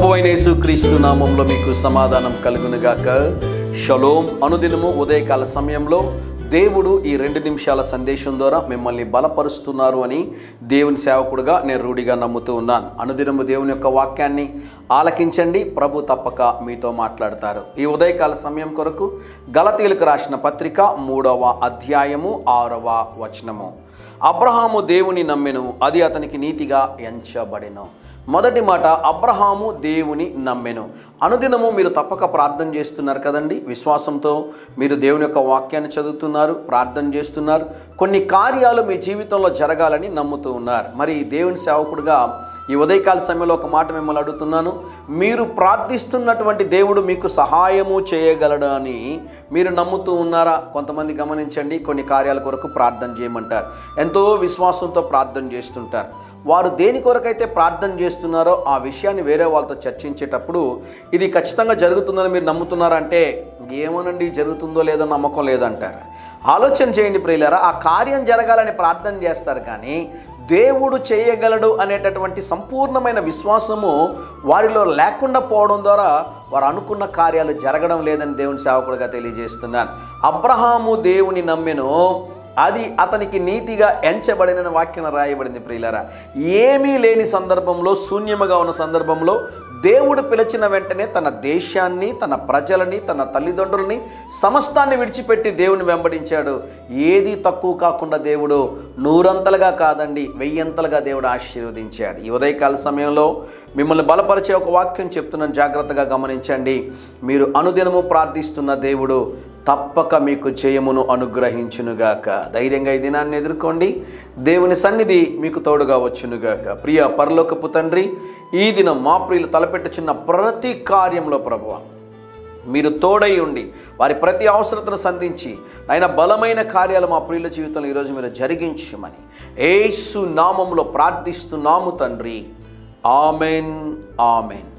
ప్రభువైన యేసుక్రీస్తు నామములో మీకు సమాధానం కలుగునుగాక. షలోం. అనుదినము ఉదయకాల సమయంలో దేవుడు ఈ 2 నిమిషాల సందేశం ద్వారా మిమ్మల్ని బలపరుస్తున్నారు అని దేవుని సేవకుడుగా నేను రూఢిగా నమ్ముతూ ఉన్నాను. అనుదినము దేవుని యొక్క వాక్యాన్ని ఆలకించండి, ప్రభు తప్పక మీతో మాట్లాడతారు. ఈ ఉదయకాల సమయం కొరకు గలతీయులకు రాసిన పత్రిక 3వ అధ్యాయము 6వ వచనము. అబ్రహాము దేవుని నమ్మెను, అది అతనికి నీతిగా ఎంచబడెను. మొదటి మాట, అబ్రహాము దేవుని నమ్మెను. అనుదినము మీరు తప్పక ప్రార్థన చేస్తున్నారు కదండి. విశ్వాసంతో మీరు దేవుని యొక్క వాక్యాన్ని చదువుతున్నారు, ప్రార్థన చేస్తున్నారు, కొన్ని కార్యాలు మీ జీవితంలో జరగాలని నమ్ముతూ ఉన్నారు. మరి దేవుని సేవకుడుగా ఈ ఉదయకాల సమయంలో ఒక మాట మిమ్మల్ని అడుగుతున్నాను. మీరు ప్రార్థిస్తున్నటువంటి దేవుడు మీకు సహాయము చేయగలడు అని మీరు నమ్ముతూ ఉన్నారా? కొంతమంది గమనించండి, కొన్ని కార్యాల కొరకు ప్రార్థన చేయమంటారు, ఎంతో విశ్వాసంతో ప్రార్థన చేస్తుంటారు. వారు దేని కొరకైతే ప్రార్థన చేస్తున్నారో ఆ విషయాన్ని వేరే వాళ్ళతో చర్చించేటప్పుడు ఇది ఖచ్చితంగా జరుగుతుందని మీరు నమ్ముతున్నారంటే ఏమోనండి, జరుగుతుందో లేదో నమ్మకం లేదంటారు. ఆలోచన చేయండి ప్రియులారా, ఆ కార్యం జరగాలని ప్రార్థన చేస్తారు, కానీ దేవుడు చేయగలడు అనేటటువంటి సంపూర్ణమైన విశ్వాసము వారిలో లేకుండా పోవడం ద్వారా వారు అనుకున్న కార్యాలు జరగడం లేదని దేవుని సేవకుడిగా తెలియజేస్తున్నాను. అబ్రహాము దేవుని నమ్మెను, అది అతనికి నీతిగా ఎంచబడిన వాక్యం రాయబడింది. ప్రియులారా, ఏమీ లేని సందర్భంలో, శూన్యముగా ఉన్న సందర్భంలో దేవుడు పిలిచిన వెంటనే తన దేశాన్ని, తన ప్రజలని, తన తల్లిదండ్రులని, సమస్తాన్ని విడిచిపెట్టి దేవుని వెంబడించాడు. ఏది తక్కువ కాకుండా దేవుడు 100 కాదండి, 1000 దేవుడు ఆశీర్వదించాడు. ఈ ఉదయకాల సమయంలో మిమ్మల్ని బలపరిచే ఒక వాక్యం చెప్తున్నాను, జాగ్రత్తగా గమనించండి. మీరు అనుదినము ప్రార్థిస్తున్న దేవుడు తప్పక మీకు జయమును అనుగ్రహించునుగాక. ధైర్యంగా ఈ దినాన్ని ఎదుర్కోండి. దేవుని సన్నిధి మీకు తోడుగా వచ్చునుగాక. ప్రియ పరలోకపు తండ్రి, ఈ దినం మా ప్రియులు తలపెట్టుచున్న ప్రతి కార్యంలో ప్రభువా మీరు తోడై ఉండి వారి ప్రతి అవసరతను సంధించి ఆయన బలమైన కార్యాలు మా ప్రియుల జీవితంలో ఈరోజు మీరు జరిగించమని యేసు నామములో ప్రార్థిస్తున్నాము తండ్రి. Amen, amen.